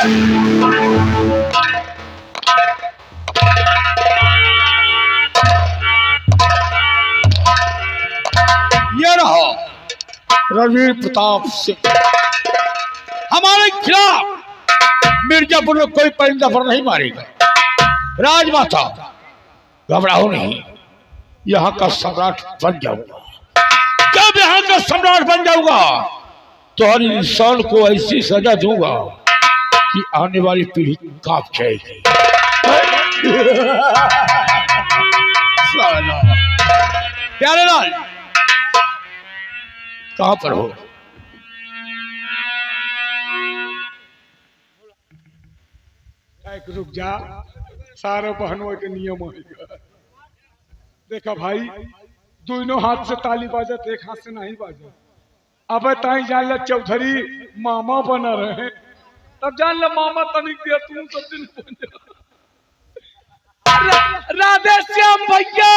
ये रहो रणवीर प्रताप सिंह। हमारे खिलाफ मिर्जापुर में कोई परिंदा पर नहीं मारेगा। राजमाता घबराओ नहीं, यहाँ का सम्राट बन जाऊंगा। जब यहाँ का सम्राट बन जाऊंगा तो हर इंसान को ऐसी सजा दूंगा कि आने वाली पीढ़ी कांप जाएगी। प्यारेलाल कहां पर हो? रुक जा, सारा बहनों के नियम है। देखा भाई, दोनों हाथ से ताली बाजत, एक हाथ से नहीं बाजत। अब ताई जान ला चौधरी मामा बना रहे, तब जान ला मामा तनिक दिया तुम सब दिन बन जा। राधे श्याम भैया।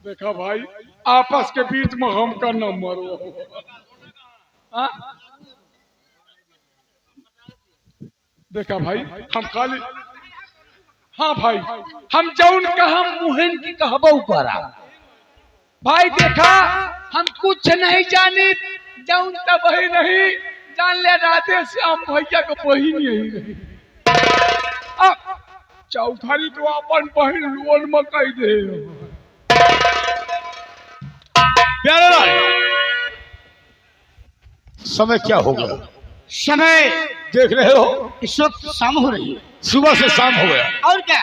देखा भाई, आपस के बीच में हम का नंबर हो। देखा भाई, हम खाली हाँ भाई, हम जौन कहा मुहन की कहबो करा भाई। देखा, हम कुछ नहीं जाने, जौन तब ही नहीं जान ले। राधे श्याम भैया को बहिन यही रही। चौधरी तो अपन बहन लोन में कह दे। प्यारेलाल समय क्या हो गया? समय देख रहे हो इस वक्त शाम हो रही है। सुबह से शाम हो गया और क्या,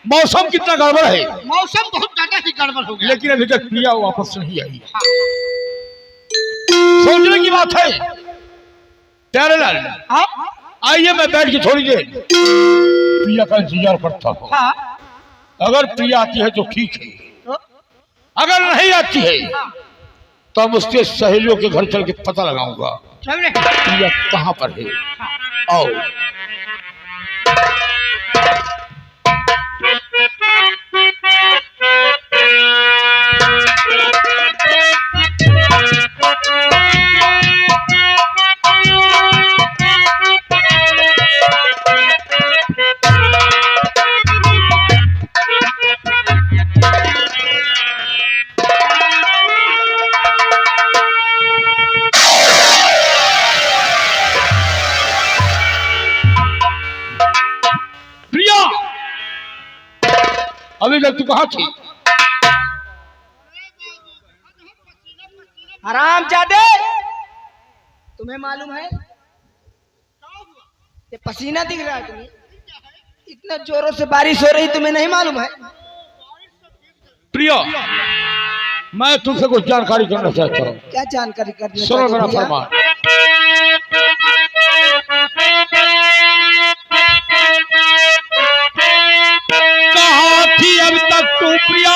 मौसम कितना गड़बड़ है। मौसम बहुत ज्यादा ही गड़बड़ हो गया। लेकिन अभी तक प्रिया वापस नहीं आई। सोचने की बात है। प्यारेलाल आइए, मैं बैठ के थोड़ी देर प्रिया का इंतजार करता हूँ। अगर प्रिया आती है तो ठीक है, अगर नहीं आती है तो हम उसके सहेलियों के घर चल के पता लगाऊंगा प्रिया कहाँ पर है। आओ। अभी तक तू कहाँ थी? हरामजादे, तुम्हें मालूम है ये पसीना दिख रहा है तुम्हें? इतना जोरों से बारिश हो रही, तुम्हें नहीं मालूम है? प्रिया, मैं तुमसे कुछ जानकारी करना चाहता हूँ। क्या जानकारी करनी? सुनो मेरा फरमान। कहाँ थी अब तक तू प्रिया?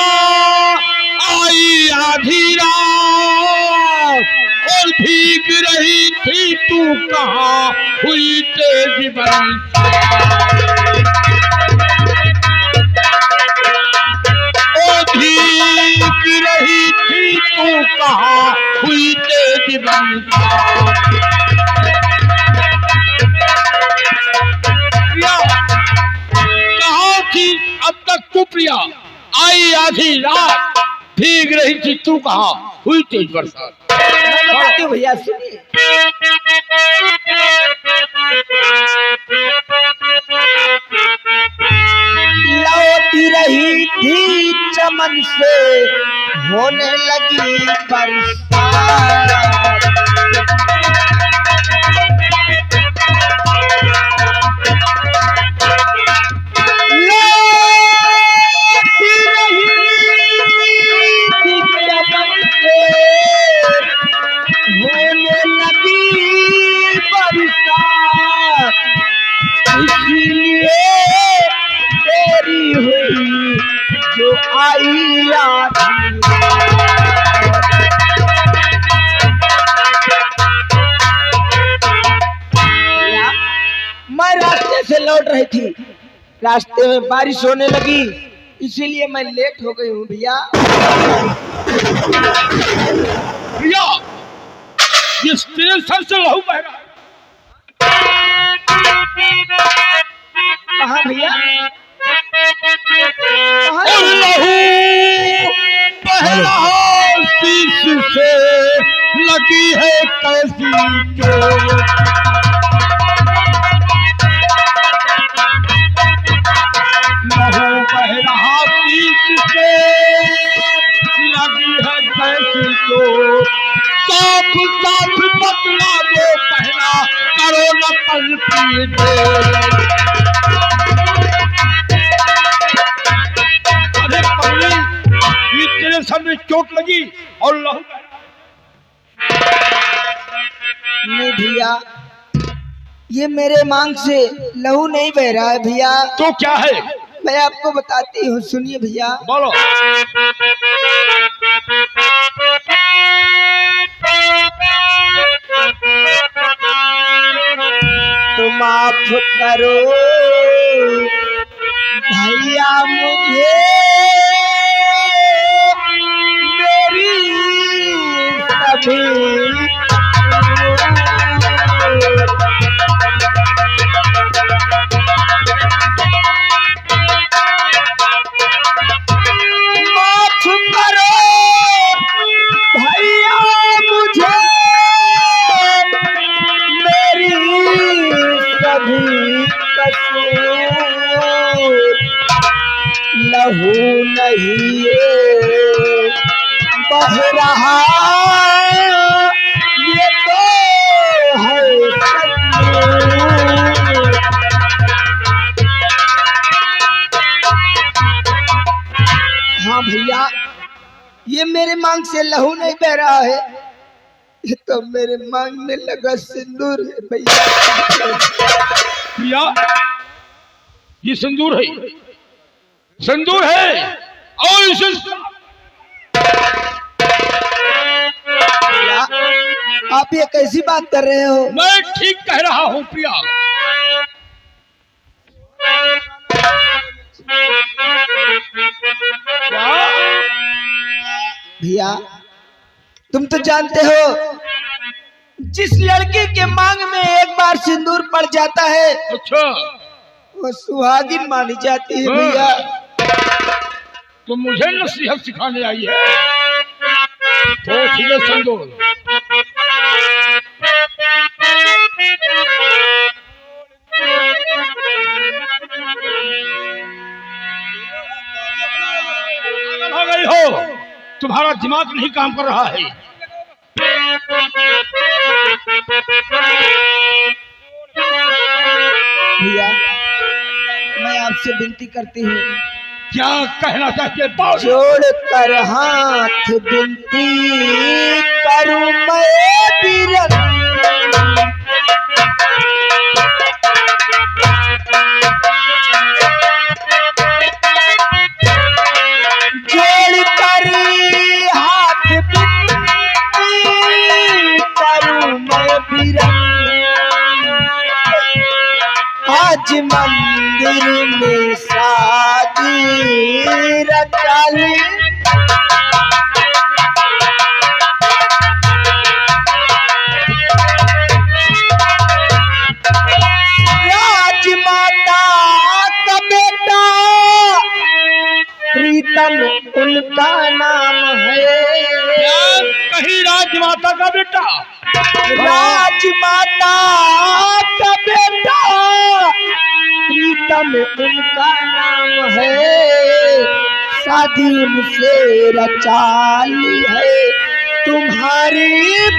आई आधी रात और भीग रही थी तू कहाँ हुई तेज बारिश? ओ भीग रही थी तू कहाँ हुई तेज बारिश? अब तक तू प्रिया? आई आधी रात भीग रही थी तू कहाँ हुई तेज बरसात? भैया सुनिए। लौटी रही थी चमन से होने लगी बरसात। मैं रास्ते से लौट रही थी, रास्ते में बारिश होने लगी, इसीलिए मैं लेट हो गई हूँ भैया। प्रिया, इस तेरे सर से लहू बह रहा है। कहाँ भैया? कहाँ? और लहू बह रहा शीश से, लगी है कैसी चोट। लहू बह रहा शीश से, लगी है कैसी चोट। साफ साफ बतला दो पहला, करो न पलटी दो। अरे पगली, ये तेरे सर में चोट लगी और लहू बह रहा। नहीं भैया, ये मेरे मांग से लहू नहीं बह रहा है भैया। तो क्या है? मैं आपको बताती हूँ, सुनिए भैया। बोलो। तो माफ करो भैया मुझे, मेरी सभी माफ करो भैया मुझे, मेरी सभी कसूर। लहू नहीं ये बह रहा, ये तो है संदूर। हाँ भैया, ये मेरे मांग से लहू नहीं बह रहा है, ये तो मेरे मांग में लगा सिंदूर है भैया। प्रिया, ये सिंदूर है, सिंदूर है। और इसे भैया, आप ये कैसी बात कर रहे हो? मैं ठीक कह रहा हूँ प्रिया। भैया, तुम तो जानते हो, जिस लड़के के मांग में एक बार सिंदूर पड़ जाता है अच्छा, वो सुहागिन मानी जाती है भैया। तो मुझे नसीहत सिखाने आई है? तो ठीक सिंदूर। हो गई हो, तुम्हारा दिमाग नहीं काम कर रहा है। भैया, मैं आपसे विनती करती हूँ, क्या कहना चाहते बोल। जोड़ कर हाथ विनती करूं मैं बिरन, जोड़ कर हाथ विनती करूं मैं बिरन। आज मंदिर में शादी रचाली, राजमाता का बेटा प्रीतम उनका नाम है। कहीं राजमाता का बेटा? राजमाता का बेटा प्रीतम उनका नाम है। शादी उनसे रचाली है तुम्हारी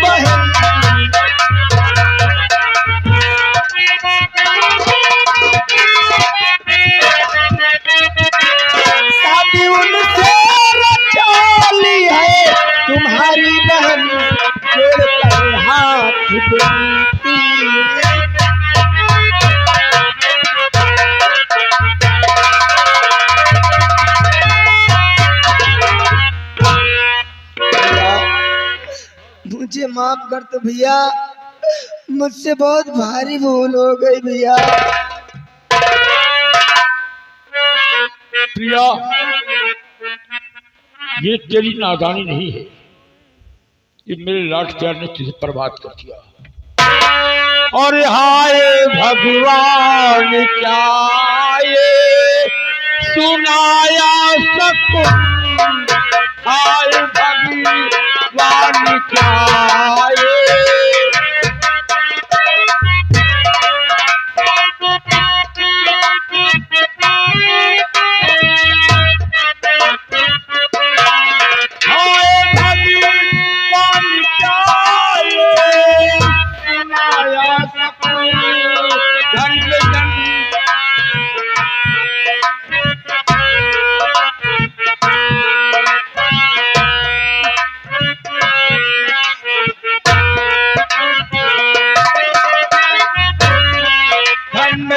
बहन। शादी उनसे रचाली है तुम्हारी बहन। जोड़कर हाथ विनती मुझे माफ कर दो भैया, मुझसे बहुत भारी भूल हो गई भैया। प्रिया, ये तेरी नादानी नहीं है, ये मेरे लाड प्यार ने तुझे बर्बाद कर दिया। और हाय भगवान क्या ये सुनाया सकूं, हाय भगवान क्या ये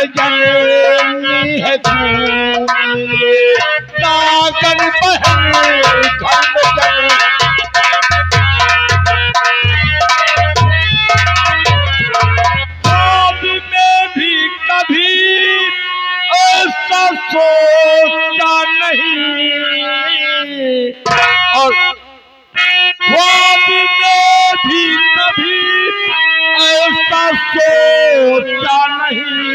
जननी है तू मेरे नागन बहन धन जन। ख्वाब में भी कभी ऐसा सोचा नहीं, और ख्वाब में भी कभी ऐसा सोचा नहीं,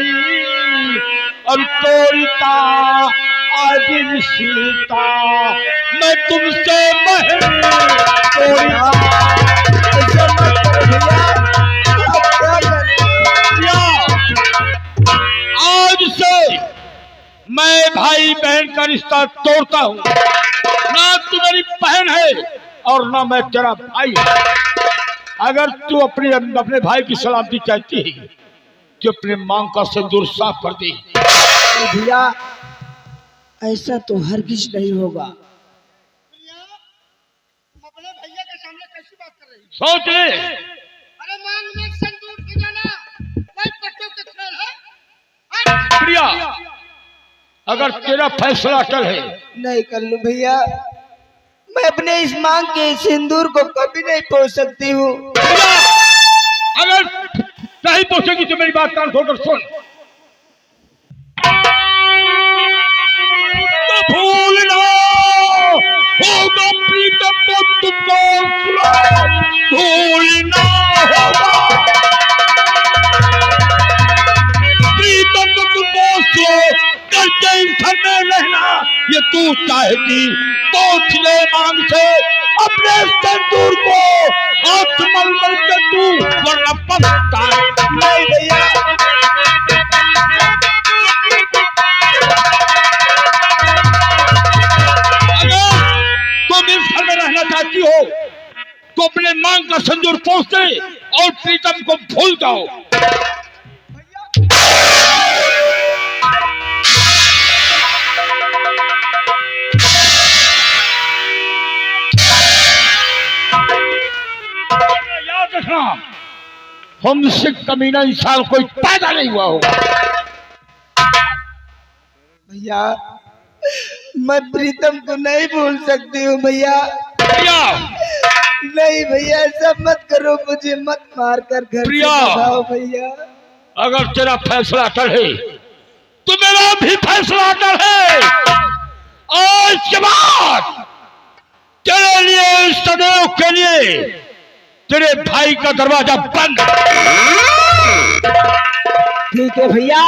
और तोड़ता आज सीता मैं तुमसे बहन तोड़ता। ऐसा मत करो भैया, आप क्या कर रहे हो? आज से मैं भाई बहन का रिश्ता तोड़ता हूँ। ना तू मेरी बहन है और ना मैं तेरा भाई। अगर तू अपने भाई की सलामती चाहती है तो अपने मांग का सिंदूर साफ कर दे। भैया ऐसा तो हरगिज नहीं होगा। अपने भैया के सामने कैसी बात कर रही है? सोच ले। अरे मांग में संदूक की जाना कोई पट्टों के खेल है? प्रिया, अगर तेरा फैसला अटल है नहीं कर लूं भैया, मैं अपने इस मांग के सिंदूर को कभी नहीं पहुंच सकती हूँ। अगर नहीं पहुंचेगी तो मेरी बात कान खोलकर सुन। तो भूलना होगा प्रीतम को तुमको, भूलना होगा प्रीतम को तुमको, करके इस घर में रहना ये तू चाहती तो ले मांग से अपने सिंदूर को हाथ मल मल के तू, वरना पछता नहीं भैया, अगर तुम इस घर में रहना चाहती हो तो अपने मांग का सिंदूर पहुंच दे और प्रीतम को भूल जाओ। याद रखना, हमसे कमीना इंसान कोई पैदा नहीं हुआ होगा। भैया मैं प्रीतम को नहीं भूल सकती हूँ भैया। प्रिया, नहीं भैया ऐसा मत करो, मुझे मत मार कर घर से प्रिया, भगाओ भैया। अगर तेरा फैसला अटल है तो मेरा भी फैसला अटल है। आज के बाद तेरे लिए, सदैव के लिए तेरे भाई का दरवाजा बंद। ठीक है भैया,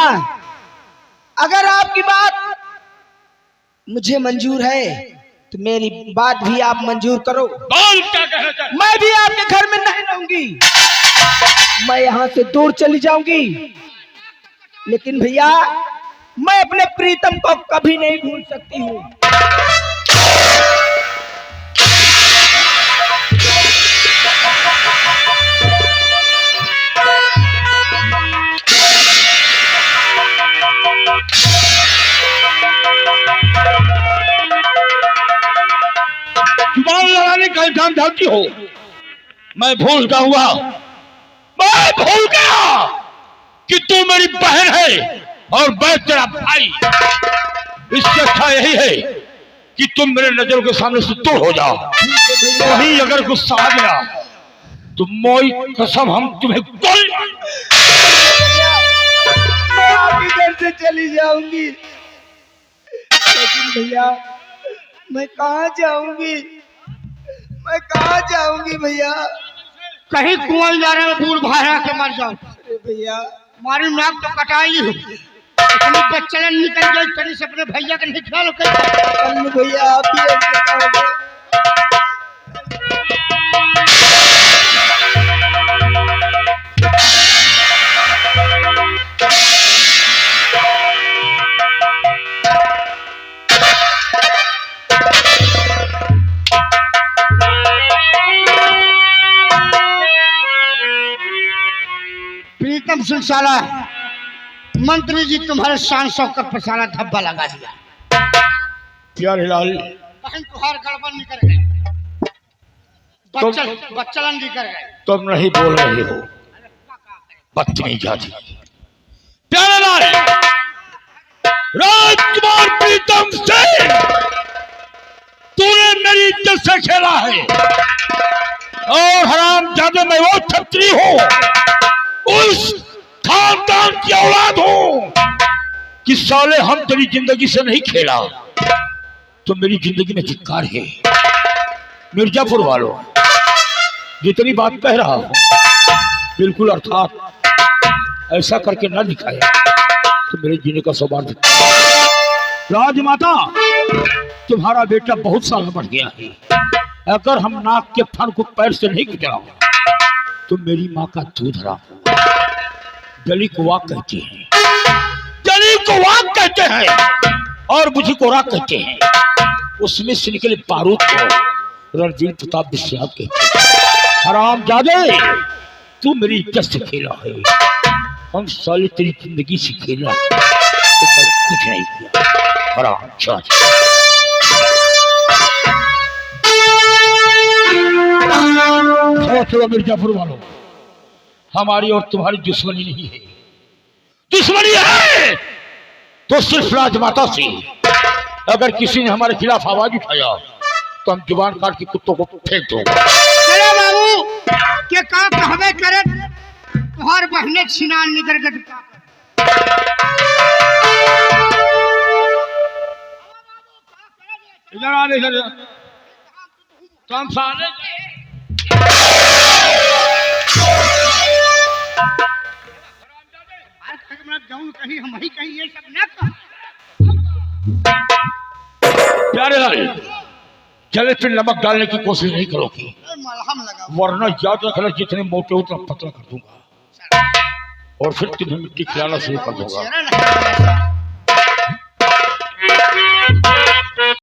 अगर आपकी बात मुझे मंजूर है तो मेरी बात भी आप मंजूर करो। बोल क्या कहना चाहते? मैं भी आपके घर में नहीं रहूंगी, मैं यहाँ से दूर चली जाऊंगी, लेकिन भैया मैं अपने प्रीतम को कभी नहीं भूल सकती हूँ। जुबान लड़ाने का इल्जाम डालती हो। मैं भूल जाऊंगा, मैं भूल गया कि तू मेरी बहन है और मैं तेरा भाई। इससे अच्छा यही है कि तुम मेरे नजरों के सामने से दूर हो जाओ। वहीं अगर गुस्सा आ गया तो मोई कसम हम तुम्हें गोली मैं आपके घर से चली जाऊंगी, लेकिन भैया मैं कहाँ जाऊंगी? मैं कहाँ जाऊंगी भैया? कहीं कुआं जा रहे में बूढ़ भाड़ा के मर जाओ। अरे भैया मारी नाक तो कटाई हो, इतनी बच्चलन निकल गई, कहीं से अपने भैया का नहीं ख्याल कर। कल भैया आप ही ऐसे कहोगे। प्रीतम सिंह साला मंत्री जी तुम्हारे शान शौकत पर साला धब्बा लगा दिया। प्यारेलाल बहन तुहार गड़बड़ निकल गए, बच्चलन निकल गए। तुम नहीं बोल रहे हो, बदतमीज जाति। प्यारेलाल, राजकुमार प्रीतम सिंह, तूने मेरी इज्जत से खेला है और हरामजादे में वो छत्री हूं, उस खानदान की औलाद हूं कि साले हम तेरी जिंदगी से नहीं खेला तो मेरी जिंदगी में धिक्कार है। मिर्जापुर वालों, जितनी बात कह रहा हूं बिल्कुल अर्थात ऐसा करके न दिखाया तो मेरे जीने का सौभाग्य। राजमाता, तुम्हारा बेटा बहुत साल बढ़ गया है, अगर हम नाक के फन को पैर से नहीं खिंचाओ तो मेरी माँ का दूध हराम होगा। जली को वाक कहते हैं, जली को वाक कहते हैं और बुझी को राग कहते हैं। उसमें से निकले बारूद को रणजीत प्रताप विश्राम कहते हैं। हरामजादे, तू मेरी इज्जत से खेला है, हम साले तेरी जिंदगी से खेला तो मैं कुछ नहीं किया। हरामजादे, मिर्जापुर वालों, हमारी और तुम्हारी दुश्मनी नहीं है, दुश्मनी है तो सिर्फ राजमाता से। अगर किसी ने हमारे खिलाफ आवाज उठाया तो हम जुबान काट के कुत्तों को फेंक दूंगा। चलो बाबू के काम हमें करे, तुम्हार बहने छिनान निकल गए। इधर आ, इधर तुम साले जाऊं कहीं हम ही कहीं ये सब न कर। प्यारेलाल, जले पे नमक डालने की कोशिश नहीं करोगी, मलहम लगा वरना याद रखना जितने मोटे उतना पतला कर दूंगा और फिर तुम्हें मिट्टी खिलाना शुरू कर दूंगा।